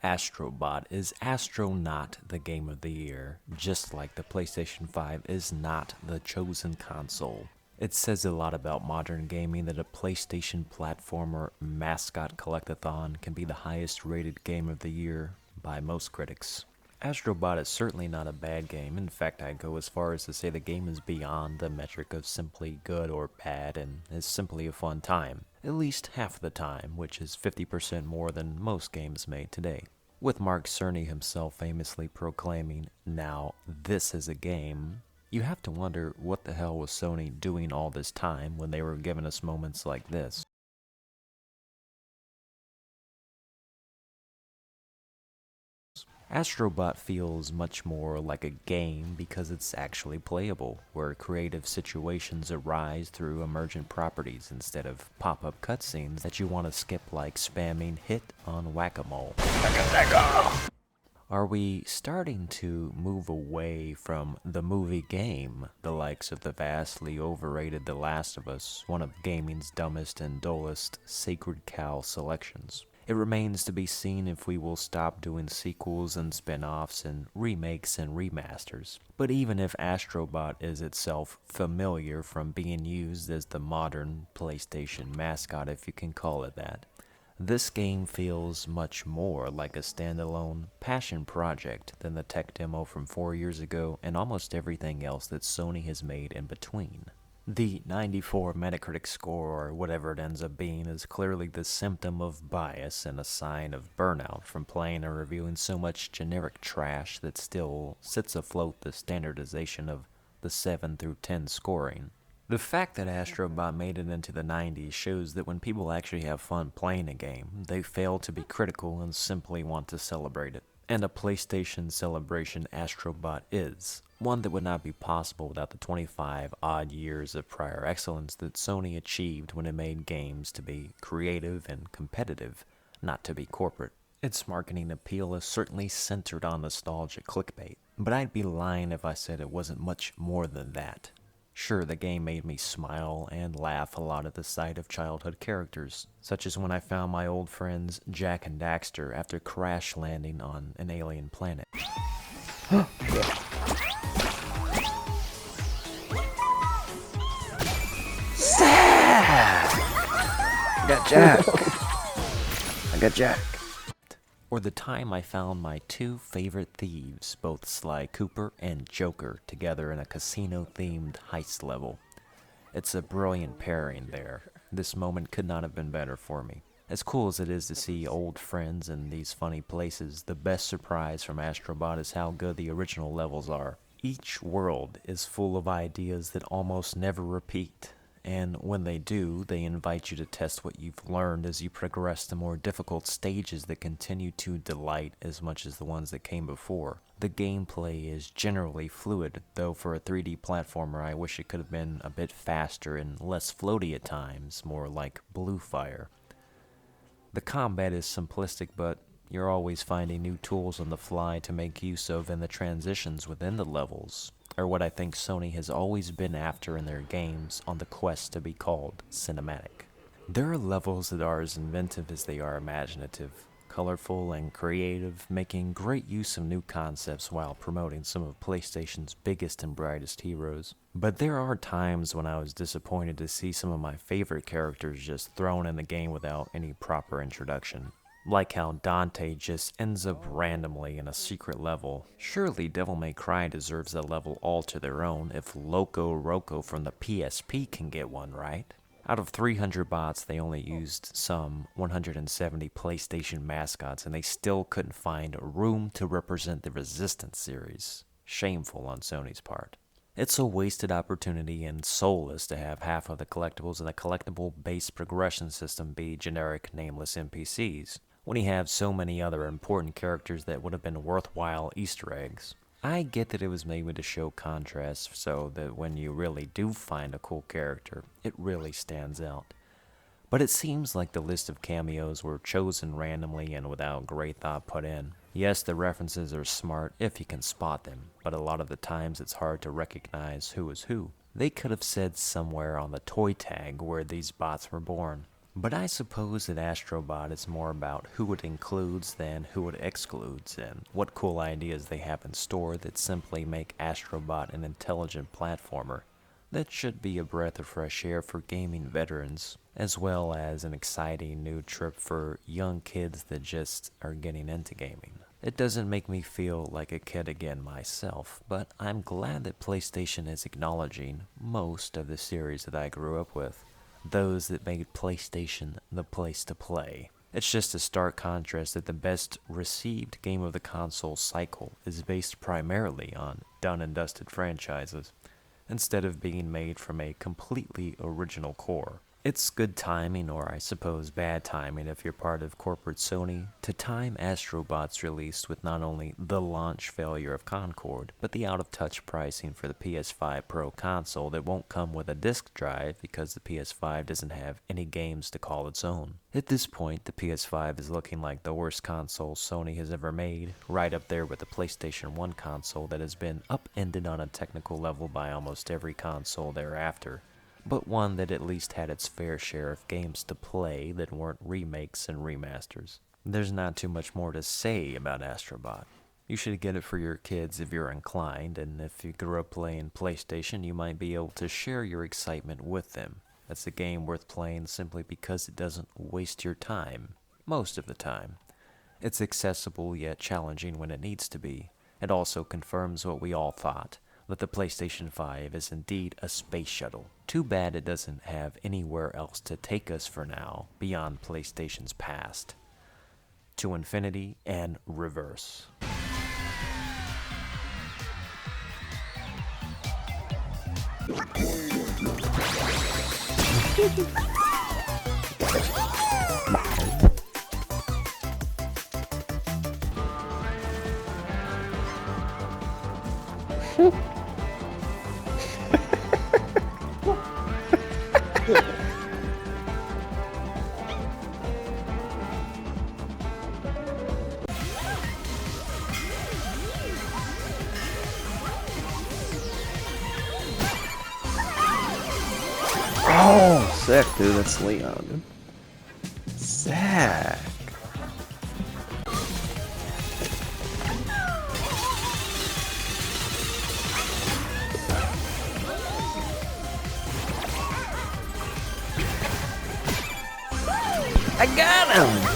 Astro Bot is astro-not the game of the year, just like the PlayStation 5 is not the chosen console. It says a lot about modern gaming that a PlayStation platformer mascot collectathon can be the highest rated game of the year by most critics. Astro Bot is certainly not a bad game. In fact, I'd go as far as to say the game is beyond the metric of simply good or bad and is simply a fun time. At least half the time, which is 50% more than most games made today. With Mark Cerny himself famously proclaiming, "Now this is a game," you have to wonder what the hell was Sony doing all this time when they were giving us moments like this. Astro Bot feels much more like a game because it's actually playable, where creative situations arise through emergent properties instead of pop-up cutscenes that you want to skip, like spamming hit on whack-a-mole. Are we starting to move away from the movie game, the likes of the vastly overrated The Last of Us, one of gaming's dumbest and dullest sacred cow selections? It remains to be seen if we will stop doing sequels and spin-offs and remakes and remasters. But even if Astro Bot is itself familiar from being used as the modern PlayStation mascot, if you can call it that, this game feels much more like a standalone passion project than the tech demo from 4 years ago and almost everything else that Sony has made in between. The 94 Metacritic score, or whatever it ends up being, is clearly the symptom of bias and a sign of burnout from playing and reviewing so much generic trash that still sits afloat the standardization of the 7 through 10 scoring. The fact that Astro Bot made it into the 90s shows that when people actually have fun playing a game, they fail to be critical and simply want to celebrate it. And a PlayStation celebration Astro Bot is. One that would not be possible without the 25 odd years of prior excellence that Sony achieved when it made games to be creative and competitive, not to be corporate. Its marketing appeal is certainly centered on nostalgia clickbait, but I'd be lying if I said it wasn't much more than that. Sure, the game made me smile and laugh a lot at the sight of childhood characters, such as when I found my old friends Jack and Daxter after crash landing on an alien planet. I got Jack. I got Jack. Or the time I found my two favorite thieves, both Sly Cooper and Joker, together in a casino-themed heist level. It's a brilliant pairing there. This moment could not have been better for me. As cool as it is to see old friends in these funny places, the best surprise from Astro Bot is how good the original levels are. Each world is full of ideas that almost never repeat. And when they do, they invite you to test what you've learned as you progress to more difficult stages that continue to delight as much as the ones that came before. The gameplay is generally fluid, though for a 3D platformer I wish it could have been a bit faster and less floaty at times, more like Blue Fire. The combat is simplistic, but you're always finding new tools on the fly to make use of, and the transitions within the levels are what I think Sony has always been after in their games on the quest to be called cinematic. There are levels that are as inventive as they are imaginative, colorful and creative, making great use of new concepts while promoting some of PlayStation's biggest and brightest heroes. But there are times when I was disappointed to see some of my favorite characters just thrown in the game without any proper introduction. Like how Dante just ends up randomly in a secret level. Surely Devil May Cry deserves a level all to their own if Loco Roco from the PSP can get one, right? Out of 300 bots, they only used some 170 PlayStation mascots, and they still couldn't find room to represent the Resistance series. Shameful on Sony's part. It's a wasted opportunity and soulless to have half of the collectibles in a collectible-based progression system be generic, nameless NPCs, when you have so many other important characters that would have been worthwhile Easter eggs. I get that it was made to show contrast so that when you really do find a cool character, it really stands out. But it seems like the list of cameos were chosen randomly and without great thought put in. Yes, the references are smart if you can spot them, but a lot of the times it's hard to recognize who is who. They could have said somewhere on the toy tag where these bots were born. But I suppose that Astro Bot is more about who it includes than who it excludes, and what cool ideas they have in store that simply make Astro Bot an intelligent platformer that should be a breath of fresh air for gaming veterans, as well as an exciting new trip for young kids that just are getting into gaming. It doesn't make me feel like a kid again myself, but I'm glad that PlayStation is acknowledging most of the series that I grew up with, those that made PlayStation the place to play. It's just a stark contrast that the best received game of the console cycle is based primarily on done and dusted franchises, instead of being made from a completely original core. It's good timing, or I suppose bad timing if you're part of corporate Sony, to time Astro Bot's release with not only the launch failure of Concord, but the out-of-touch pricing for the PS5 Pro console that won't come with a disk drive because the PS5 doesn't have any games to call its own. At this point, the PS5 is looking like the worst console Sony has ever made, right up there with the PlayStation 1 console that has been upended on a technical level by almost every console thereafter, but one that at least had its fair share of games to play that weren't remakes and remasters. There's not too much more to say about Astro Bot. You should get it for your kids if you're inclined, and if you grew up playing PlayStation, you might be able to share your excitement with them. That's a game worth playing simply because it doesn't waste your time, most of the time. It's accessible yet challenging when it needs to be. It also confirms what we all thought, that the PlayStation 5 is indeed a space shuttle. Too bad it doesn't have anywhere else to take us for now, beyond PlayStation's past. To infinity and reverse. Oh, sick, dude. That's Leon, dude. Sick. I got him!